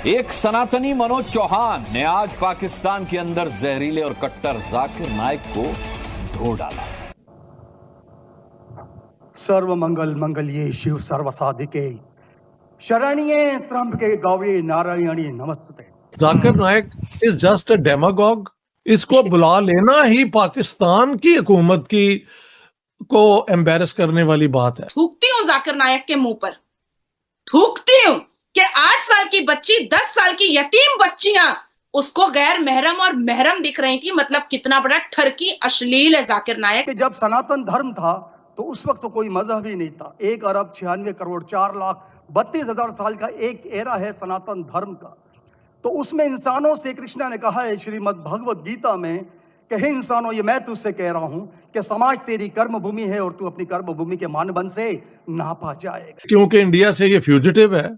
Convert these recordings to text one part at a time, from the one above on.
एक सनातनी मनोज चौहान ने आज पाकिस्तान के अंदर जहरीले और कट्टर जाकिर नाइक को धो डाला। सर्व मंगल मंगल्ये शिव सर्व साधिके शरण्ये त्र्यंबके गौरी नारायणी नमस्ते। Zakir Naik is just a demagogue. इसको बुला लेना ही पाकिस्तान की हुकूमत की को एम्बेरस करने वाली बात है। थूकती हूँ जाकिर नाइक के मुंह पर, थूकती हूँ कि 8 साल की बच्ची 10 साल की यतीम बच्चियां उसको गैर महरम और महरम दिख रही थी। मतलब कितना बड़ा ठरकी अश्लील है जाकिर नाइक। जब सनातन धर्म था तो उस वक्त तो कोई मजहब ही नहीं था। 1 अरब 96 करोड़ 4,32,000 साल का एक एरा है सनातन धर्म का। तो उसमें इंसानों से कृष्णा ने कहा है श्रीमद् भगवत गीता में कि हे इंसानों, ये मैं तुझसे कह रहा हूं कि समाज तेरी कर्म भूमि है और तू अपनी कर्म भूमि के मानदंड से नापा जाएगा। क्योंकि इंडिया से ये फ्यूजिटिव है,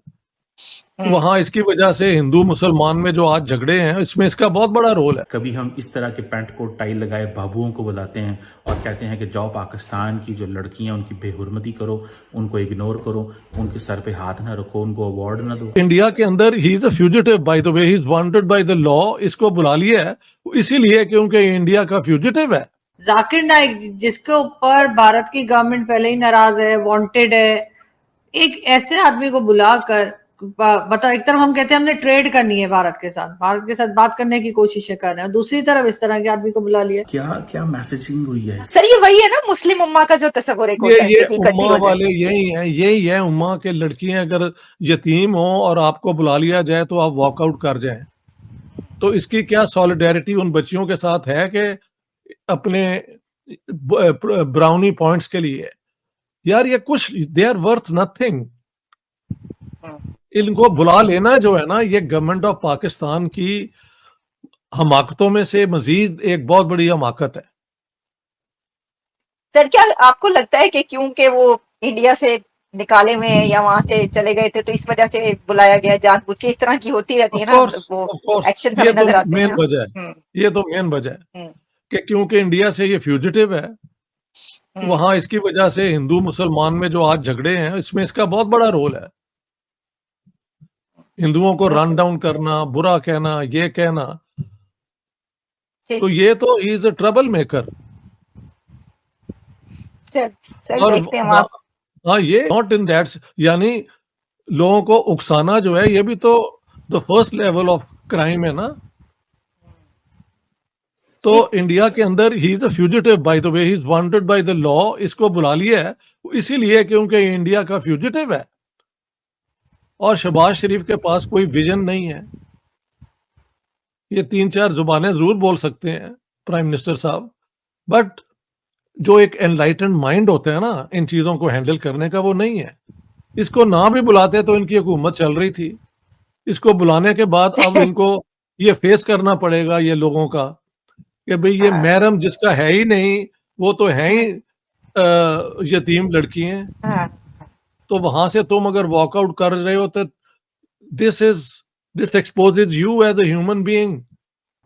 वहां इसकी वजह से हिंदू मुसलमान में जो आज झगड़े हैं इसमें इसका बहुत बड़ा रोल है। कभी हम इस तरह के पैंट कोट टाई लगाए बाबुओं को बुलाते हैं और कहते हैं कि जाओ पाकिस्तान की जो लड़कियां उनकी बेहुरमती करो, उनको इग्नोर करो, उनके सर पे हाथ ना रखो, उनको अवार्ड ना दो। इंडिया के अंदर he is a fugitive by the way, he is wanted by the law. इसको बुला लिया है इसीलिए क्योंकि इंडिया का फ्यूजिटिव है। जाकिर नाइक जिसके ऊपर भारत की गवर्नमेंट पहले ही नाराज है, वांटेड है, एक ऐसे आदमी को बुलाकर बताओ, एक तरफ हम कहते हैं हमने ट्रेड करनी है भारत के साथ बात करने की कोशिशें कर रहे हैं, दूसरी तरफ इस तरह के आदमी को बुला लिया। क्या मैसेजिंग हुई है सर ये वही है ना मुस्लिम उम्मा का जो तस्वुर है, ये उम्मा वाले यही है उम्मा के लड़कियां अगर यतीम हो और आपको बुला लिया जाए तो आप वॉकआउट कर जाएं, तो इसकी क्या सॉलिडेरिटी उन बच्चियों के साथ है कि अपने ब्राउनी पॉइंट्स के लिए? यार ये कुछ दे आर वर्थ नथिंग। इनको बुला लेना जो है ना, ये गवर्नमेंट ऑफ पाकिस्तान की हमाकतों में से मजीद एक बहुत बड़ी हमाकत है। सर क्या आपको लगता है कि क्योंकि वो इंडिया से निकाले हुए हैं या वहां से चले गए थे तो इस वजह से बुलाया गया, जानबूझ के? इस तरह की होती रहती है ना वो एक्शन हमें नजर आते हैं। मेन वजह है, ये तो मेन वजह है कि क्योंकि इंडिया से ये फ्यूजिटिव है, वहां इसकी वजह से हिंदू मुसलमान में जो आज झगड़े हैं इसमें इसका बहुत बड़ा रोल है। हिंदुओं को रन डाउन करना, बुरा कहना, ये कहना, तो ये तो he is a trouble maker. देखते हैं हाँ, ये नॉट इन दैट, यानी लोगों को उकसाना जो है ये भी तो the first level of crime है ना। तो इंडिया के अंदर he is a fugitive by the way, he is wanted by the law. इसको बुला लिया है इसीलिए क्योंकि इंडिया का फ्यूजिटिव है और शहबाज शरीफ के पास कोई विजन नहीं है। ये 3-4 जुबानें जरूर बोल सकते हैं प्राइम मिनिस्टर साहब, बट जो एक एनलाइटेंड माइंड होता है ना इन चीजों को हैंडल करने का, वो नहीं है। इसको ना भी बुलाते तो इनकी हुकूमत चल रही थी। इसको बुलाने के बाद अब इनको ये फेस करना पड़ेगा ये लोगों का कि भाई ये महरम जिसका है ही नहीं, वो तो है ही यतीम लड़की हैं। तो वहां से तुम अगर वॉकआउट कर रहे हो तो this exposes you as a human being.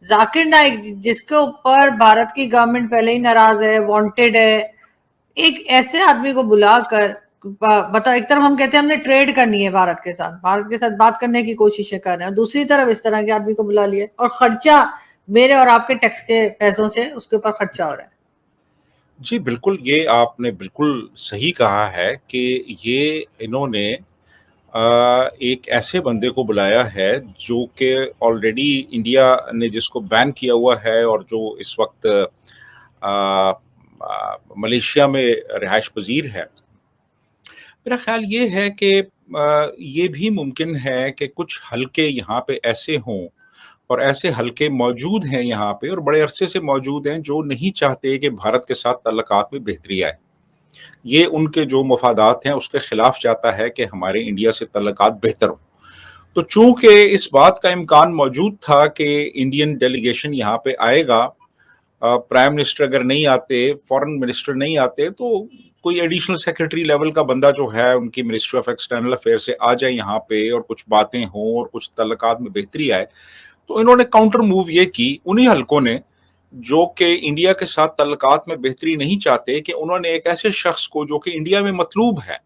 Zakir Naik जिसके ऊपर भारत की गवर्नमेंट पहले ही नाराज है, वांटेड है, एक ऐसे आदमी को बुलाकर बताओ, एक तरफ हम कहते हैं हमने ट्रेड करनी है भारत के साथ बात करने की कोशिशें कर रहे हैं, दूसरी तरफ इस तरह के आदमी को बुला लिया और खर्चा मेरे और आपके टैक्स के पैसों से उसके ऊपर खर्चा हो रहा है। जी बिल्कुल, ये आपने बिल्कुल सही कहा है कि ये इन्होंने एक ऐसे बंदे को बुलाया है जो कि ऑलरेडी इंडिया ने जिसको बैन किया हुआ है और जो इस वक्त मलेशिया में रिहाइश पजीर है। मेरा ख्याल ये है कि ये भी मुमकिन है कि कुछ हलके यहाँ पे ऐसे हों और ऐसे हलके मौजूद हैं यहाँ पे और बड़े अरसे से मौजूद हैं जो नहीं चाहते कि भारत के साथ ताल्लुकात में बेहतरी आए। ये उनके जो मफादात हैं उसके खिलाफ जाता है कि हमारे इंडिया से ताल्लुकात बेहतर हो। तो चूंकि इस बात का इम्कान मौजूद था कि इंडियन डेलीगेशन यहाँ पे आएगा, प्राइम मिनिस्टर अगर नहीं आते, फॉरेन मिनिस्टर नहीं आते, तो कोई एडिशनल सेक्रेटरी लेवल का बंदा जो है उनकी मिनिस्ट्री ऑफ एक्सटर्नल अफेयर से आ जाए यहाँ पे और कुछ बातें हों और कुछ ताल्लुकात में बेहतरी आए। तो इन्होंने काउंटर मूव ये की उन्हीं हलकों ने जो कि इंडिया के साथ ताल्लुकात में बेहतरी नहीं चाहते, कि उन्होंने एक ऐसे शख्स को जो कि इंडिया में मतलूब है,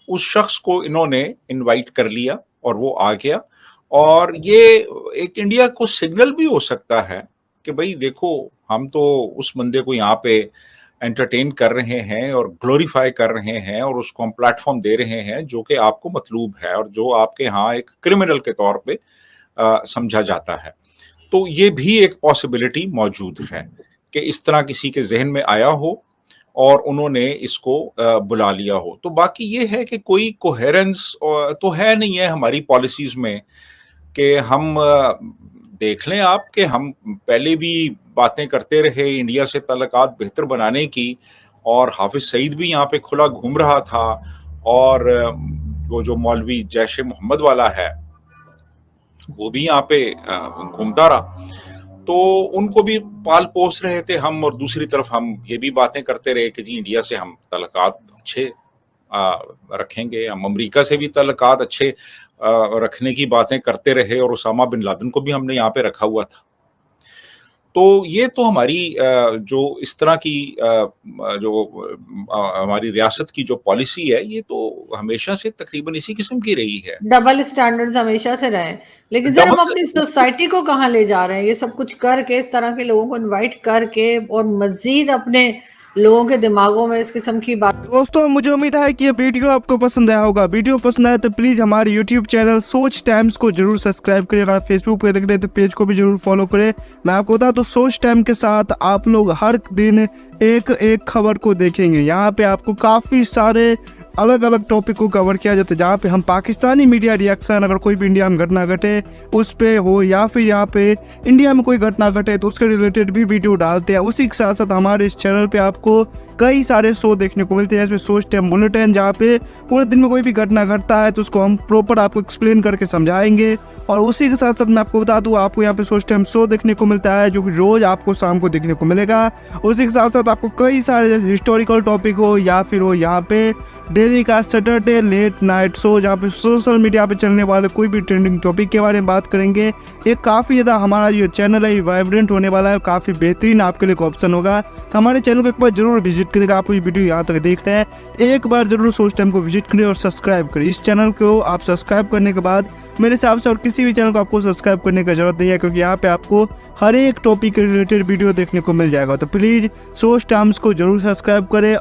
उस शख्स को इन्होंने इनवाइट कर लिया और वो आ गया और ये एक इंडिया को सिग्नल भी हो सकता है कि भाई देखो, हम तो उस बंदे को यहाँ पे एंटरटेन कर रहे हैं और ग्लोरीफाई कर रहे हैं और उसको हम प्लेटफॉर्म दे रहे हैं जो कि आपको मतलूब है और जो आपके यहाँ एक क्रिमिनल के तौर पे समझा जाता है। तो ये भी एक पॉसिबिलिटी मौजूद है कि इस तरह किसी के जहन में आया हो और उन्होंने इसको बुला लिया हो। तो बाकी ये है कि कोई कोहेरेंस तो है नहीं है हमारी पॉलिसीज में कि हम देख लें आप कि हम पहले भी बातें करते रहे इंडिया से ताल्लुकात बेहतर बनाने की, और हाफिज सईद भी यहाँ पे खुला घूम रहा था, और वो जो मौलवी जैश मोहम्मद वाला है वो भी यहाँ पे घूमता रहा, तो उनको भी पाल पोस रहे थे हम, और दूसरी तरफ हम ये भी बातें करते रहे कि जी इंडिया से हम ताल्लुकात अच्छे रखेंगे, हम अमेरिका से भी ताल्लुकात अच्छे रखने की बातें करते रहे, और उसामा बिन लादेन को भी हमने यहाँ पे रखा हुआ था। तो ये तो हमारी जो इस तरह की जो हमारी रियासत की जो पॉलिसी है, ये तो हमेशा से तकरीबन इसी किस्म की रही है। डबल स्टैंडर्ड्स हमेशा से रहे, लेकिन सर हम अपनी सोसाइटी को कहाँ ले जा रहे हैं ये सब कुछ करके, इस तरह के लोगों को इनवाइट करके और मजीद अपने लोगों के दिमागों में इस किस्म की बात। दोस्तों मुझे उम्मीद है कि ये वीडियो आपको पसंद आया होगा। वीडियो पसंद आया तो प्लीज़ हमारे यूट्यूब चैनल सोच टाइम्स को जरूर सब्सक्राइब करें। अगर फेसबुक पे देख रहे हैं तो पेज को भी जरूर फॉलो करें। मैं आपको बता तो सोच टाइम के साथ आप लोग हर दिन एक खबर को देखेंगे। यहाँ पे आपको काफ़ी सारे अलग अलग टॉपिक को कवर किया जाता है, जहाँ पे हम पाकिस्तानी मीडिया रिएक्शन, अगर कोई भी इंडिया में घटना घटे उस पे हो, या फिर यहाँ पे इंडिया में कोई घटना घटे तो उसके रिलेटेड भी वीडियो डालते हैं। उसी के साथ साथ हमारे इस चैनल पे आपको कई सारे शो देखने को मिलते हैं, जैसे सोच टाइम बुलेटिन, जहाँ पे पूरे दिन में कोई भी घटना घटता है तो उसको हम प्रॉपर आपको एक्सप्लेन करके समझाएंगे। और उसी के साथ साथ मैं आपको बता दूँ, आपको यहाँ पे सोच टाइम शो देखने को मिलता है जो कि रोज़ आपको शाम को देखने को मिलेगा। उसी के साथ साथ आपको कई सारे जैसे हिस्टोरिकल टॉपिक हो या फिर हो यहाँ पे डेली का सैटरडे लेट नाइट शो, जहाँ पे सोशल मीडिया पे चलने वाले कोई भी ट्रेंडिंग टॉपिक के बारे में बात करेंगे। ये काफ़ी ज़्यादा हमारा जो चैनल है वाइब्रेंट होने वाला है, काफ़ी बेहतरीन आपके लिए ऑप्शन होगा। तो हमारे चैनल को एक बार जरूर विजिट करेगा। आप ये वीडियो यहाँ तक देख रहे हैं, एक बार जरूर सोच टाइम को विजिट करें और सब्सक्राइब करें। इस चैनल को आप सब्सक्राइब करने के बाद मेरे हिसाब से और किसी भी चैनल को आपको सब्सक्राइब करने की जरूरत नहीं है, क्योंकि यहाँ पे आपको हर एक टॉपिक के रिलेटेड वीडियो देखने को मिल जाएगा। तो प्लीज़ सोच टाइम्स को जरूर सब्सक्राइब करें।